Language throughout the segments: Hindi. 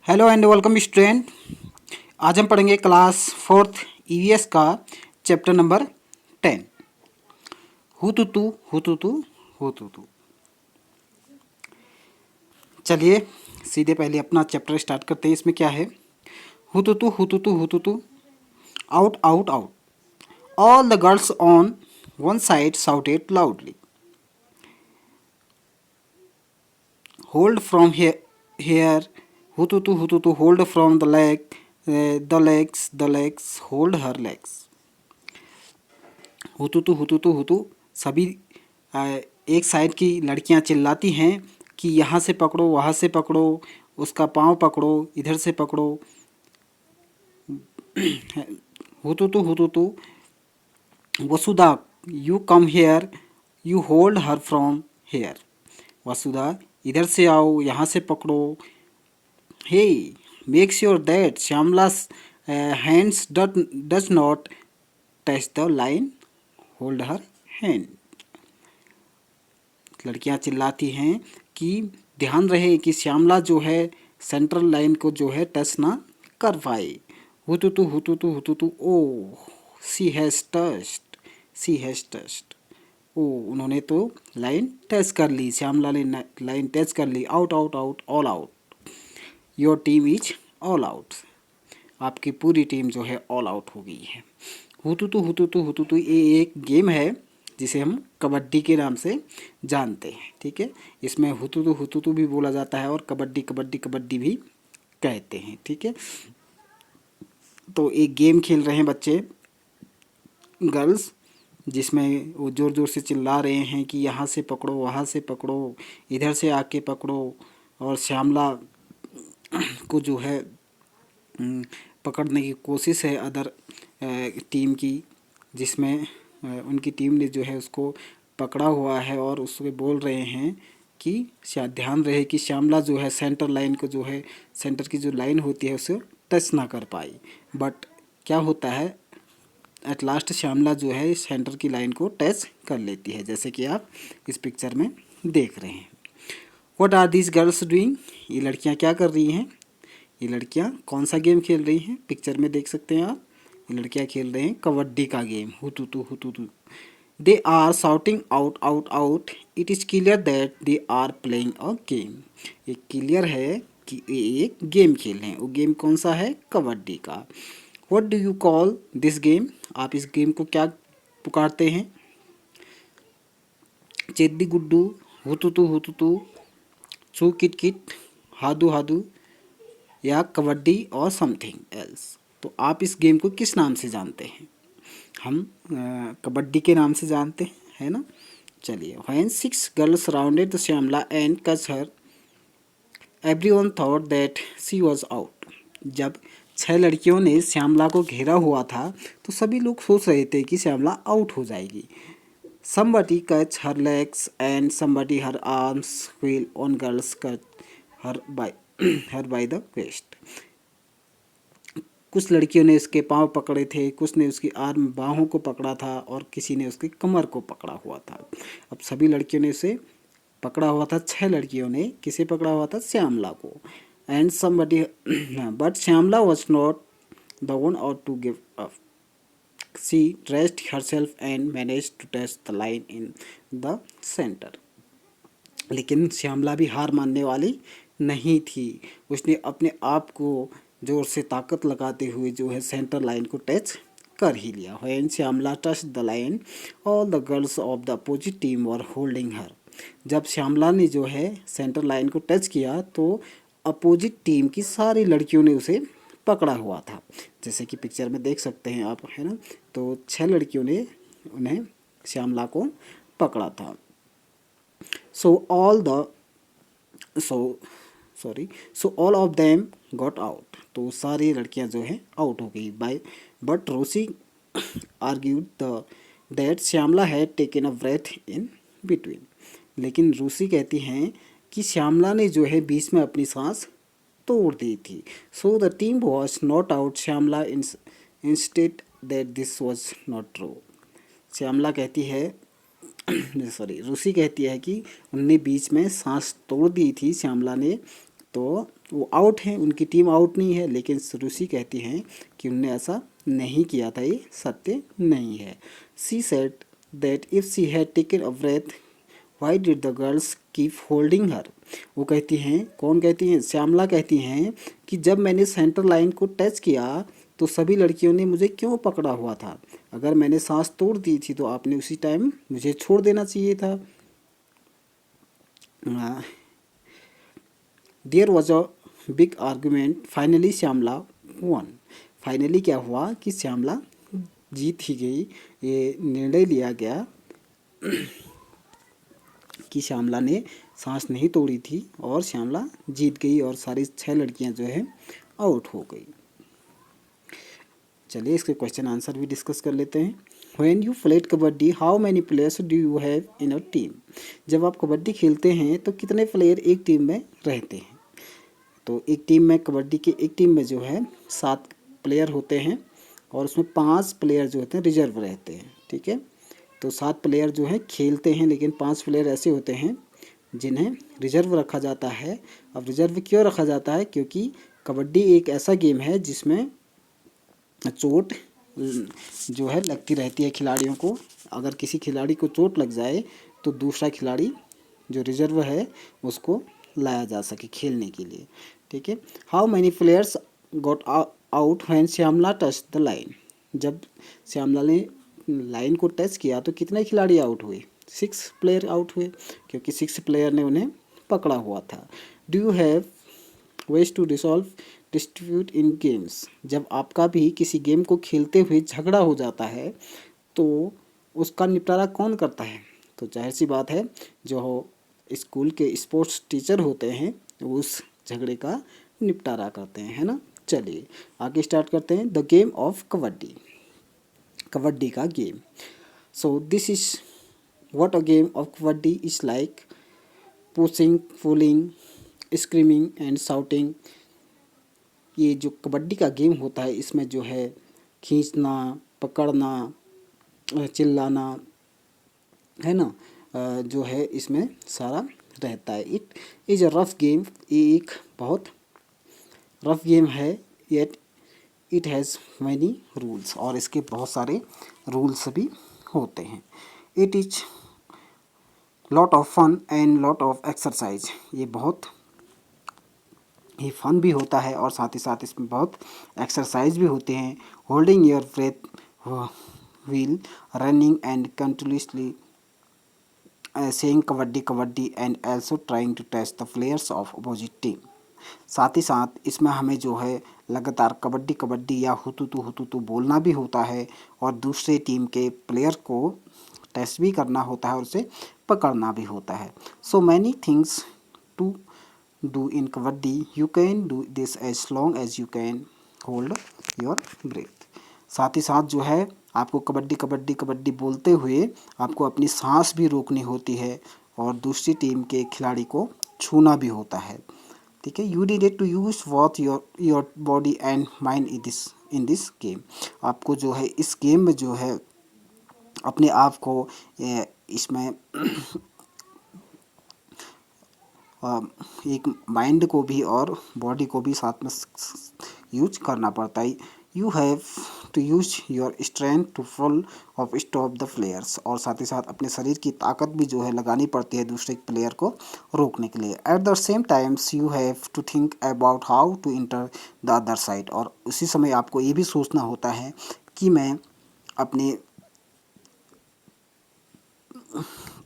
Hello and welcome student. आज हम पढ़ेंगे क्लास फोर्थ ईवीएस का चैप्टर नंबर 10 हुतुतु हुतुतु हुतुतु। चलिए सीधे पहले अपना चैप्टर स्टार्ट करते हैं। इसमें क्या है? हुतुतु हुतुतु हुतुतु, out out out. All the girls on one side shouted loudly, hold from here, hututu hututu, hold from the leg, the legs, hold her legs. हुतुतु हुतुतु हुतु, सभी एक साइड की लड़कियां चिल्लाती हैं कि यहाँ से पकड़ो, वहाँ से पकड़ो, उसका पाँव पकड़ो, इधर से पकड़ो। हुतुतु हुतुतु, Vasudha, you come here, you hold her from here. Vasudha, इधर से आओ, यहाँ से पकड़ो। Hey, make sure that Shyamala's hands does not touch the line, hold her hand. लड़कियां चिल्लाती हैं कि ध्यान रहे कि श्यामला जो है सेंट्रल लाइन को जो है टच ना कर पाए। हुतुतु हुतुतु हुतुतु, oh she has touched, she has touched. ओ, उन्होंने तो लाइन टच कर ली, श्यामला ने लाइन टच कर ली। Out out out, all out. Your team is all out, आपकी पूरी टीम जो है ऑल आउट हो गई है। हुतुतु हुतुतु हुतुतु, ये एक गेम है जिसे हम कबड्डी के नाम से जानते हैं। ठीक है, इसमें हुतुतु हुतुतु भी बोला जाता है और कबड्डी कबड्डी कबड्डी भी कहते हैं। ठीक है, तो एक गेम खेल रहे हैं बच्चे, गर्ल्स, जिसमें वो ज़ोर ज़ोर से चिल्ला रहे हैं कि यहाँ से पकड़ो, वहाँ से पकड़ो, इधर से आके पकड़ो। और श्यामला को जो है पकड़ने की कोशिश है अदर टीम की, जिसमें उनकी टीम ने जो है उसको पकड़ा हुआ है और उसके बोल रहे हैं कि शायद ध्यान रहे कि श्यामला जो है सेंटर लाइन को जो है, सेंटर की जो लाइन होती है उसे टच ना कर पाई। बट क्या होता है, एट लास्ट श्यामला जो है सेंटर की लाइन को टच कर लेती है, जैसे कि आप इस पिक्चर में देख रहे हैं। What are these girls doing, ये लड़कियां क्या कर रही हैं? ये लड़कियां कौन सा गेम खेल रही हैं? पिक्चर में देख सकते हैं आप, ये लड़कियां खेल रहे हैं कबड्डी का गेम, हुतुतु हुतुतु। They are shouting out out out, it is clear that they are playing a game. ये क्लियर है कि ये एक गेम खेल रहे हैं। वो गेम कौन सा है? कबड्डी का। What do you call this game, आप इस गेम को क्या पुकारते हैं? चेद्दी गुड्डू, हुतुतु हुतुतु, चू किट किट, हादू हादू, या कबड्डी और समथिंग एल्स। तो आप इस गेम को किस नाम से जानते हैं? हम कबड्डी के नाम से जानते हैं, है ना। चलिए, when 6 girls surrounded the Shyamala and caught her, everyone thought that she was out. जब 6 लड़कियों ने श्यामला को घेरा हुआ था तो सभी लोग सोच रहे थे कि श्यामला आउट हो जाएगी। somebody catch her legs and somebody her arms, while one girls cut her by her by the waist. कुछ लड़कियों ने उसके पांव पकड़े थे, कुछ ने उसकी आर्म बाहों को पकड़ा था और किसी ने उसकी कमर को पकड़ा हुआ था। अब सभी लड़कियों ने उसे पकड़ा हुआ था। 6 लड़कियों ने किसे पकड़ा हुआ था? श्यामला को। And somebody but Shyamala was not the one out to give up. She raised herself and managed to touch the line in the center. लेकिन श्यामला भी हार मानने वाली नहीं थी। उसने अपने आप को जोर से ताकत लगाते हुए जो है सेंटर लाइन को टच कर ही लिया। When Shyamala touched the line, all the girls of the opposite team were holding her. जब श्यामला ने जो है सेंटर लाइन को टच किया तो अपोजिट टीम की सारी लड़कियों ने उसे पकड़ा हुआ था, जैसे कि पिक्चर में देख सकते हैं आप, है ना। तो 6 लड़कियों ने उन्हें श्यामला को पकड़ा था। So all of them got out, तो सारी लड़कियां जो है आउट हो गई। By but Rosie argued that Shyamala had taken a breath in between. लेकिन रूसी कहती हैं कि श्यामला ने जो है बीच में अपनी सांस तोड़ दी थी। So the team was not out Shyamala instead that this was not true. Shyamala कहती है रूसी कहती है कि उनने बीच में सांस तोड़ दी थी श्यामला ने, तो वो आउट हैं, उनकी टीम आउट नहीं है, लेकिन रूसी कहती हैं कि उनने ऐसा नहीं किया था, ये सत्य नहीं है। She said that if she had taken a breath why did the girls keep holding her. वो कहती हैं, कौन कहती हैं, श्यामला कहती हैं कि जब मैंने सेंटर लाइन को टच किया तो सभी लड़कियों ने मुझे क्यों पकड़ा हुआ था। अगर मैंने सांस तोड़ दी थी तो आपने उसी टाइम मुझे छोड़ देना चाहिए था। There was a big argument, finally Shyamala won. Finally क्या हुआ कि श्यामला जीत ही गई। ये निर्णय लिया गया कि श्यामला ने सांस नहीं तोड़ी थी और श्यामला जीत गई और सारी 6 लड़कियां जो है आउट हो गई। चलिए इसके क्वेश्चन आंसर भी डिस्कस कर लेते हैं। When you played kabaddi how many players do you have in a team. जब आप कबड्डी खेलते हैं तो कितने प्लेयर एक टीम में रहते हैं। तो एक टीम में, कबड्डी की एक टीम में जो है 7 प्लेयर होते हैं और उसमें 5 प्लेयर जो होते हैं रिजर्व रहते हैं। ठीक है, तो 7 प्लेयर जो है खेलते हैं, लेकिन 5 प्लेयर ऐसे होते हैं जिन्हें रिजर्व रखा जाता है। अब रिजर्व क्यों रखा जाता है, क्योंकि कबड्डी एक ऐसा गेम है जिसमें चोट जो है लगती रहती है खिलाड़ियों को। अगर किसी खिलाड़ी को चोट लग जाए तो दूसरा खिलाड़ी जो रिजर्व है उसको लाया जा सके खेलने के लिए। ठीक है, how many players got out when Shyamala touch the line. जब श्यामला ने लाइन को टच किया तो कितने खिलाड़ी आउट हुए, 6 प्लेयर आउट हुए, क्योंकि 6 प्लेयर ने उन्हें पकड़ा हुआ था। Do you have ways to resolve dispute in games. जब आपका भी किसी गेम को खेलते हुए झगड़ा हो जाता है तो उसका निपटारा कौन करता है। तो जाहिर सी बात है जो स्कूल के स्पोर्ट्स टीचर होते हैं वो उस झगड़े का निपटारा करते हैं, है ना। चलिए आगे स्टार्ट करते हैं। The game of kabaddi, kabaddi का game. So this is what a game of kabaddi is like pushing, pulling, screaming and shouting. ये जो कबड्डी का गेम होता है इसमें जो है खींचना, पकड़ना, चिल्लाना, है ना, जो है इसमें सारा रहता है। It is a rough game, ये एक बहुत रफ गेम है। Yet it has many rules, और इसके बहुत सारे रूल्स भी होते हैं। It is lot of fun and lot of exercise. ये बहुत ही फन भी होता है और साथ ही साथ इसमें बहुत एक्सरसाइज भी होते हैं। Holding your breath while running and continuously saying kabaddi kabaddi and also trying to touch the players of opposite team. साथ ही साथ इसमें हमें जो है लगातार कबड्डी कबड्डी या हुतुतु बोलना भी होता है और दूसरे टीम के प्लेयर को टच भी करना होता है और उसे पकड़ना भी होता है। So many things to do in kabaddi, you can do this as long as you can hold your breath. साथ ही साथ जो है आपको कबड्डी कबड्डी कबड्डी बोलते हुए आपको अपनी सांस भी रोकनी होती है और दूसरी टीम के खिलाड़ी को छूना भी होता है। ठीक है, you needed to use what your body and mind in this game. आपको जो है इस गेम में जो है अपने आप को इसमें एक माइंड को भी और बॉडी को भी साथ में यूज करना पड़ता है। You have to use your strength to full of stop the players, और साथ ही साथ अपने शरीर की ताकत भी जो है लगानी पड़ती है दूसरे प्लेयर को रोकने के लिए। At the same times you have to think about how to enter the other side, और उसी समय आपको ये भी सोचना होता है कि मैं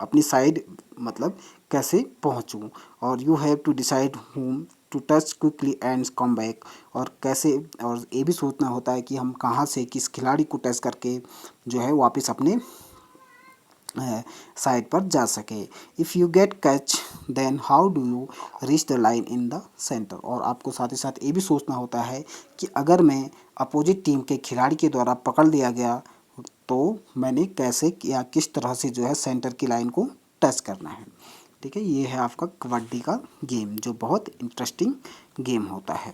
अपनी साइड मतलब कैसे पहुंचूं। और you have to decide whom to touch quickly and come back, और कैसे, और ये भी सोचना होता है कि हम कहां से किस खिलाड़ी को टच करके जो है वापस अपने साइड पर जा सके। If you get catch then how do you reach the line in the centre, और आपको साथ ही साथ ये भी सोचना होता है कि अगर मैं अपोजिट टीम के खिलाड़ी के द्वारा पकड़ लिया गया तो मैंने कैसे या किस तरह से जो है सेंटर की लाइन को टच करना है। ठीक है, ये है आपका कबड्डी का गेम जो बहुत इंटरेस्टिंग गेम होता है।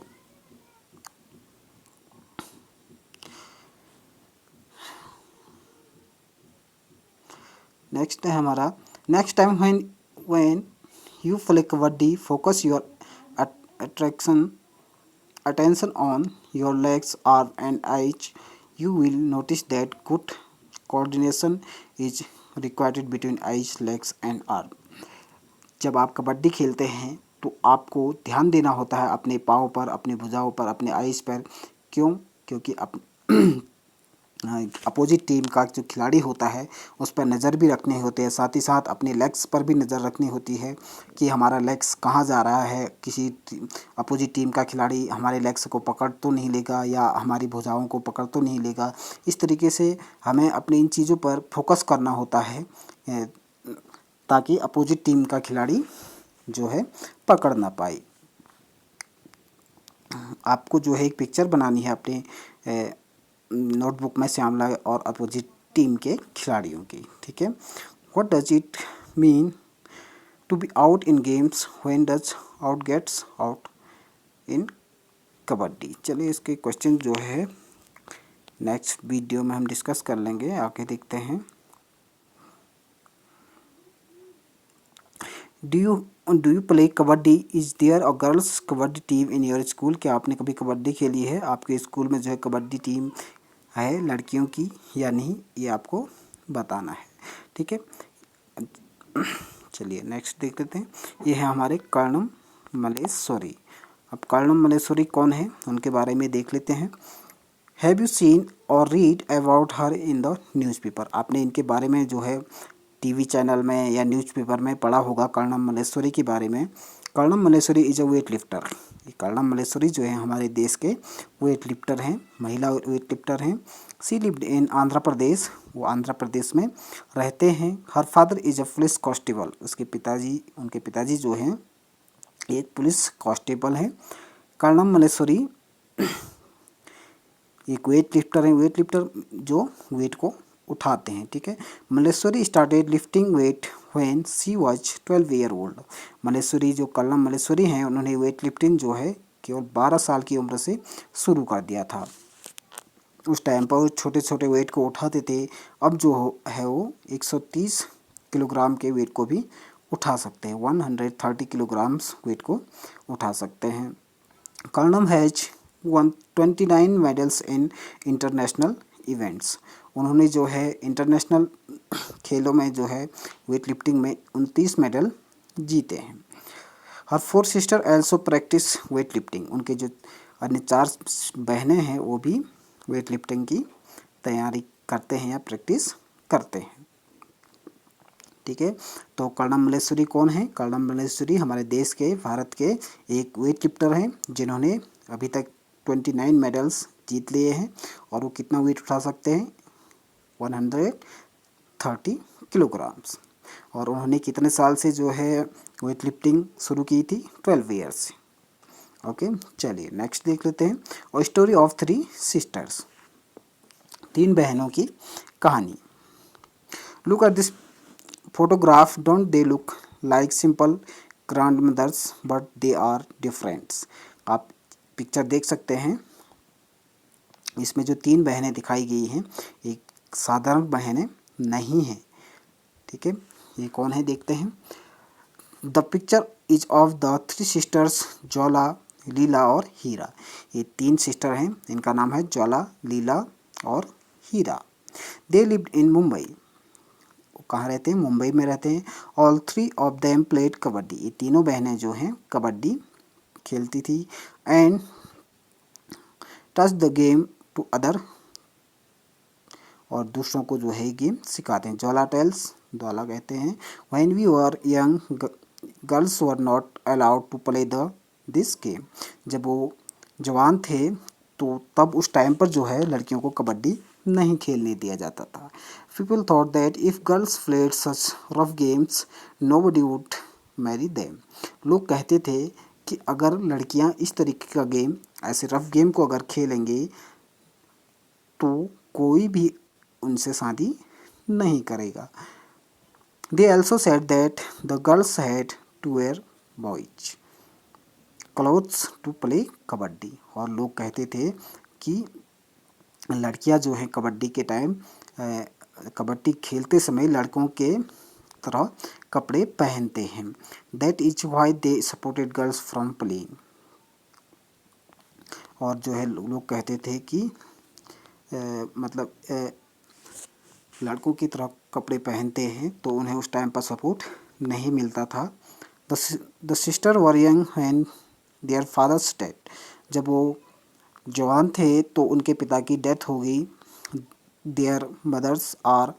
नेक्स्ट है हमारा, next time when you play kabaddi focus your attraction attention on your legs, arm and eyes, you will notice that good coordination is required between eyes, legs and arm. जब आप कबड्डी खेलते हैं तो आपको ध्यान देना होता है अपने पाँव पर, अपनी भुजाओं पर, अपने आइज़ पर। क्यों? क्योंकि अपोजिट टीम का जो खिलाड़ी होता है उस पर नज़र भी रखनी होती है, साथ ही साथ अपने लेग्स पर भी नज़र रखनी होती है कि हमारा लेग्स कहाँ जा रहा है, किसी अपोजिट टीम का खिलाड़ी हमारे लेग्स को पकड़ तो नहीं लेगा या हमारी भुजाओं को पकड़ तो नहीं लेगा। इस तरीके से हमें अपनी इन चीज़ों पर फोकस करना होता है ताकि अपोजिट टीम का खिलाड़ी जो है पकड़ ना पाए। आपको जो है एक पिक्चर बनानी है अपने नोटबुक में श्यामला और अपोजिट टीम के खिलाड़ियों की, ठीक है। What does it mean to be out in games, when does out gets out in kabaddi. चलिए इसके क्वेश्चन जो है नेक्स्ट वीडियो में हम डिस्कस कर लेंगे, आगे देखते हैं। Do you play kabaddi? Is there a girls kabaddi team in your school? क्या आपने कभी कबड्डी खेली है? आपके स्कूल में जो है कबड्डी टीम है लड़कियों की या नहीं, ये आपको बताना है, ठीक है। चलिए नेक्स्ट देख लेते हैं। ये है हमारे कर्णम मल्लेश्वरी। अब कर्णम मल्लेश्वरी कौन है उनके बारे में देख लेते हैं। हैव यू सीन और read about her in the newspaper? आपने इनके बारे में जो है टीवी चैनल में या न्यूज़पेपर में पढ़ा होगा कर्णम मल्लेश्वरी के बारे में। Karnam Malleswari is a weight lifter. ये कर्णम मल्लेश्वरी जो है हमारे देश के वेट लिफ्टर हैं, महिला वेट लिफ्टर हैं। She lived in Andhra Pradesh, वो आंध्र प्रदेश में रहते हैं। Her father is a police constable, उनके पिताजी जो हैं एक पुलिस कांस्टेबल हैं। कर्णम मल्लेश्वरी एक वेट लिफ्टर हैं, वेट लिफ्टर जो वेट को उठाते हैं, ठीक है। Malleswari started lifting wait when she was 12 year old. Malleswari जो कर्णम मल्लेश्वरी हैं उन्होंने वेट लिफ्टिंग जो है केवल 12 साल की उम्र से शुरू कर दिया था। उस टाइम पर वो छोटे छोटे वेट को उठाते थे, अब जो है वो 130 किलोग्राम के वेट को भी उठा सकते हैं, 130 किलोग्राम्स वेट को उठा सकते हैं। Karnam has one 29 medals in international events. उन्होंने जो है इंटरनेशनल खेलों में जो है वेट लिफ्टिंग में 29 मेडल जीते हैं। हर 4 sister also practice weight lifting. उनके जो अन्य 4 बहनें हैं वो भी वेट लिफ्टिंग की तैयारी करते हैं या प्रैक्टिस करते हैं, ठीक है। तो कर्णम मल्लेश्वरी कौन है? कर्णम मल्लेश्वरी हमारे देश के, भारत के एक वेट लिफ्टर हैं जिन्होंने अभी तक 29 मेडल्स जीत लिए हैं। और वो कितना वेट उठा सकते हैं? 130 किलोग्राम्स। और उन्होंने कितने साल से जो है वेट लिफ्टिंग शुरू की थी? 12 ईयर्स से। ओके, चलिए नेक्स्ट देख लेते हैं। और स्टोरी ऑफ 3 सिस्टर्स, 3 बहनों की कहानी। Look at this photograph, don't they look like simple grand mothers but they are differents. आप पिक्चर देख सकते हैं, इसमें जो 3 बहनें दिखाई गई हैं एक साधारण बहनें नहीं हैं, ठीक है। ये कौन है देखते हैं। The picture is of the 3 sisters Jwala, Leela और हीरा। ये 3 सिस्टर हैं, इनका नाम है ज्वाला, लीला और हीरा। They lived in Mumbai. कहाँ रहते हैं? मुंबई में रहते हैं। All 3 of them played kabaddi. ये तीनों बहनें जो हैं कबड्डी खेलती थी। And touch the game to other, और दूसरों को जो है गेम सिखाते हैं। ज्वाला टेल्स, ज्वाला कहते हैं, when we were young girls were not allowed to play this game. जब वो जवान थे तो तब उस टाइम पर जो है लड़कियों को कबड्डी नहीं खेलने दिया जाता था। People thought that if girls played such rough games nobody would marry them. लोग कहते थे कि अगर लड़कियां इस तरीके का गेम, ऐसे रफ गेम को अगर खेलेंगे तो कोई भी उनसे शादी नहीं करेगा। They also said that the girls had to wear boys clothes to play kabaddi. और लोग कहते थे कि लड़कियां जो हैं कबड्डी के टाइम, कबड्डी खेलते समय लड़कों के तरह कपड़े पहनते हैं। That is why they supported girls from playing. और जो है लोग कहते थे कि मतलब लड़कों की तरह कपड़े पहनते हैं, तो उन्हें उस टाइम पर सपोर्ट नहीं मिलता था। The sister were young when their fathers death. जब वो जवान थे तो उनके पिता की डेथ हो गई। Their mothers are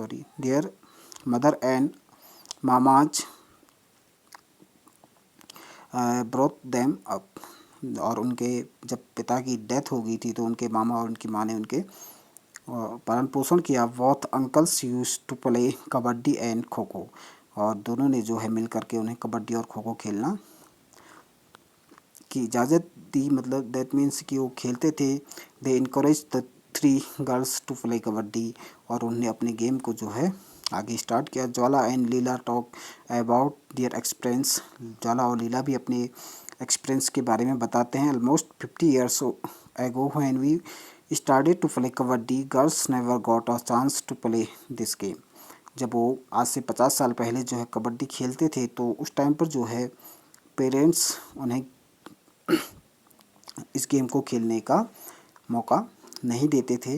their mother and mamas brought them up. और उनके जब पिता की डेथ हो गई थी तो उनके मामा और उनकी माँ ने उनके पालन पोषण किया। Both uncles used to play kabaddi and kho kho. और दोनों ने जो है मिल करके उन्हें कबड्डी और खो खो खेलना की इजाज़त दी। मतलब दैट मीन्स कि वो खेलते थे। They encourage the 3 girls to play kabaddi. और उन्होंने अपने गेम को जो है आगे स्टार्ट किया। Jwala and Leela talk about their experience. Jwala और लीला भी अपने एक्सपीरियंस के बारे में बताते हैं। Almost 50 years ago when we started to play kabaddi, girls never got a chance to play this game. जब वो आज से 50 साल पहले जो है कबड्डी खेलते थे तो उस टाइम पर जो है पेरेंट्स उन्हें इस गेम को खेलने का मौका नहीं देते थे,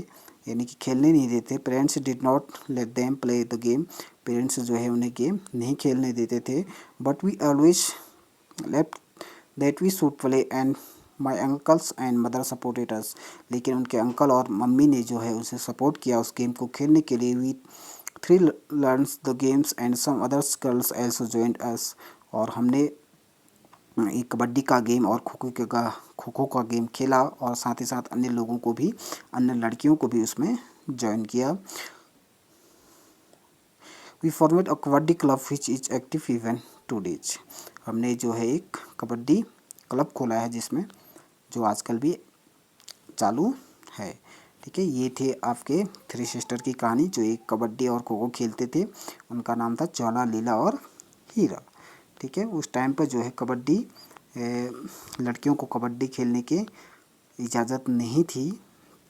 यानी कि खेलने नहीं देते। Parents did not let them play the game. Parents जो है उन्हें गेम नहीं खेलने देते थे। But we always left that we should play and my uncles and mother supported us. लेकिन उनके अंकल और मम्मी ने जो है उसे सपोर्ट किया उस गेम को खेलने के लिए। We 3 learns the games and some others girls also joined us। और हमने एक कबड्डी का गेम और खो खो का गेम खेला और साथ ही साथ अन्य लोगों को भी, अन्य लड़कियों को भी उसमें ज्वाइन किया। We formed a kabaddi club which is active even todays. हमने जो है एक कबड्डी क्लब खोला है जिसमें जो आजकल भी चालू है। ठीक है, ये थे आपके 3 सिस्टर की कहानी जो एक कबड्डी और खो खो खेलते थे। उनका नाम था ज्वाला, लीला और हीरा। ठीक है, उस टाइम पर जो है कबड्डी लड़कियों को कबड्डी खेलने की इजाज़त नहीं थी।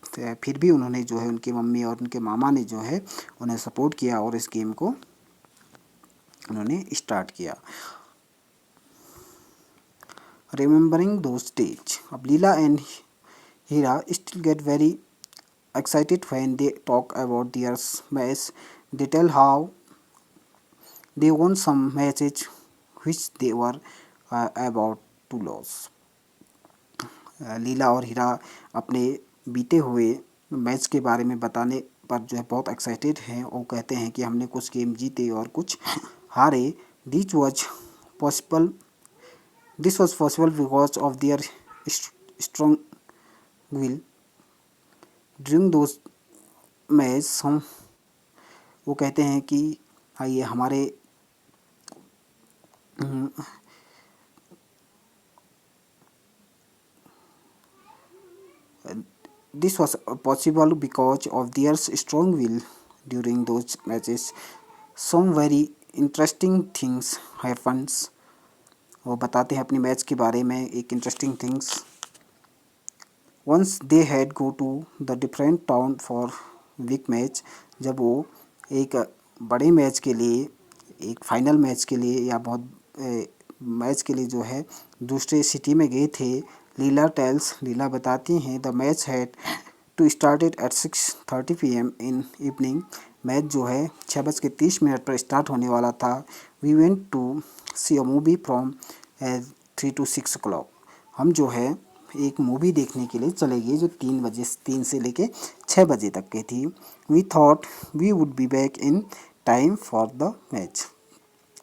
तो फिर भी उन्होंने जो है उनकी मम्मी और उनके मामा ने जो है उन्हें सपोर्ट किया और इस गेम को उन्होंने स्टार्ट किया। Remembering those days. अब Leela and Heera still get very excited when they talk about their match. They tell how they won some matches which they were about to lose. लीला और हीरा अपने बीते हुए मैच के बारे में बताने पर जो है बहुत एक्साइटेड हैं। वो कहते हैं कि हमने कुछ गेम जीते और कुछ हारे। This was possible because of their strong will during those match. हम वो कहते हैं कि हाँ, ये हमारे this was possible because of their strong will during those matches. Some very interesting things happens. वो बताते हैं अपनी मैच के बारे में एक interesting things. Once they had go to the different town for big match. जब वो एक बड़े मैच के लिए, एक फाइनल मैच के लिए या बहुत मैच के लिए जो है दूसरे सिटी में गए थे। लीला टेल्स, लीला बताती हैं the match had to started at 6:30 PM in evening. Match जो है 6:30 पर स्टार्ट होने वाला था। We went to see a movie from 3 to 6 o'clock। हम जो है एक मूवी देखने के लिए चले गए जो 3 से लेके 6 बजे तक की थी। We thought we would be back in time for the match.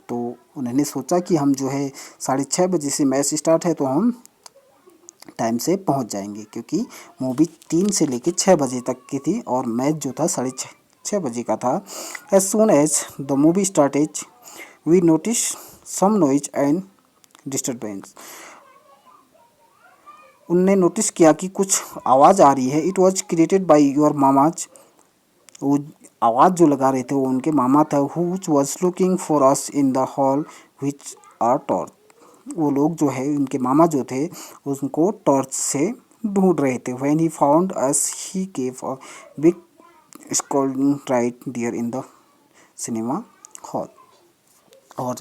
तो उन्होंने सोचा कि हम जो है 6:30 बजे से मैच स्टार्ट है तो हम टाइम से पहुंच जाएंगे, क्योंकि मूवी 3 से लेके 6 बजे तक की थी और मैच जो था 6:30 बजे का था। As soon as the movie started we notice some noise and disturbance. उनने नोटिस किया कि कुछ आवाज़ आ रही है। It was created by your mamas. वो आवाज़ जो लगा रहे थे वो उनके मामा था। Who was looking for us in the hall which are torch. वो लोग जो है उनके मामा जो थे उनको टॉर्च से ढूंढ रहे थे। When he found us he gave a big scolding right there in the cinema hall. और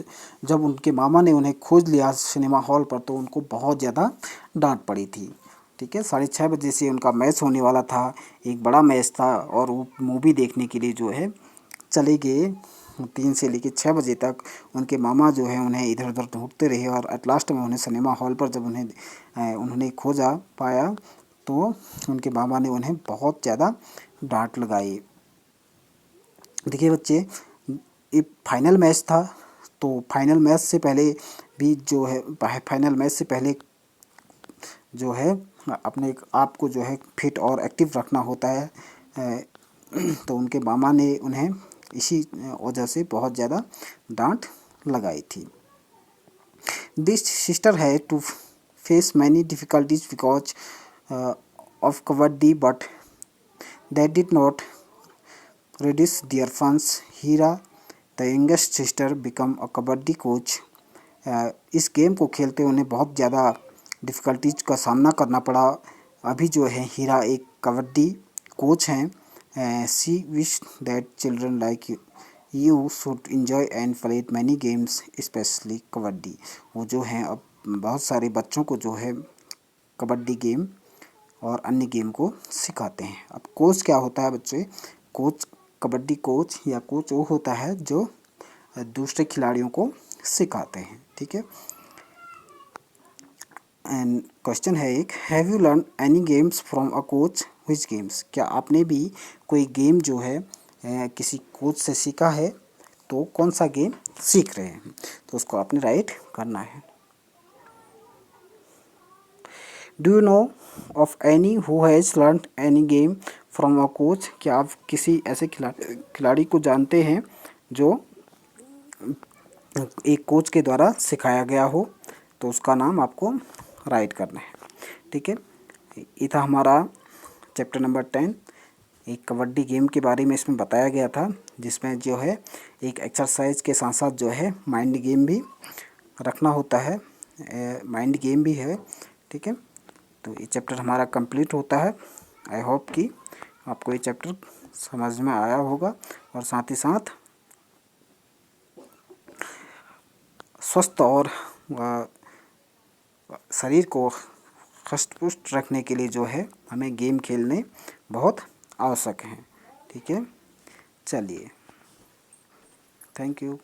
जब उनके मामा ने उन्हें खोज लिया सिनेमा हॉल पर तो उनको बहुत ज़्यादा डांट पड़ी थी। ठीक है। 6:30 से उनका मैच होने वाला था, एक बड़ा मैच था, और वो मूवी देखने के लिए जो है चले गए। 3 से लेकर 6 बजे तक उनके मामा जो है उन्हें इधर उधर ढूंढते रहे, और एट लास्ट में उन्हें सिनेमा हॉल पर जब उन्होंने खोजा पाया, तो उनके मामा ने उन्हें बहुत ज़्यादा डांट लगाई। देखिए बच्चे, ये फाइनल मैच था, तो फाइनल मैच से पहले भी जो है, फाइनल मैच से पहले जो है अपने आप को जो है फिट और एक्टिव रखना होता है। तो उनके मामा ने उन्हें इसी वजह से बहुत ज़्यादा डांट लगाई थी। This sister has to face many difficulties because of kabaddi, but that did not reduce their funds. Heera the youngest sister become a kabaddi coach. इस गेम को खेलते उन्हें बहुत ज़्यादा डिफ़िकल्टीज का सामना करना पड़ा। अभी जो है हीरा एक कबड्डी कोच हैं। She wish that children like you should enjoy and play many games specially kabaddi. वो जो हैं अब बहुत सारे बच्चों को जो है कबड्डी गेम और अन्य गेम को सिखाते हैं। अब कोच क्या होता है बच्चे? कोच, कबड्डी कोच या कोच वो होता है जो दूसरे खिलाड़ियों को सिखाते हैं, ठीक है। एंड क्वेश्चन है एक, have you learn any games from a coach? Which games? क्या आपने भी कोई गेम जो है किसी कोच से सीखा है? तो कौन सा गेम सीख रहे हैं, तो उसको आपने राइट करना है। Do you know of any who has learn any game from a coach? क्या आप किसी ऐसे खिलाड़ी को जानते हैं जो एक कोच के द्वारा सिखाया गया हो? तो उसका नाम आपको राइट करना है, ठीक है। ये था हमारा चैप्टर नंबर 10। एक कबड्डी गेम के बारे में इसमें बताया गया था, जिसमें जो है एक एक्सरसाइज के साथ साथ जो है माइंड गेम भी रखना होता है, माइंड गेम भी है, ठीक है। तो ये चैप्टर हमारा कंप्लीट होता है। आई होप कि आपको ये चैप्टर समझ में आया होगा, और साथ ही साथ स्वस्थ और शरीर को हष्ट पुष्ट रखने के लिए जो है हमें गेम खेलने बहुत आवश्यक हैं, ठीक है। चलिए, थैंक यू।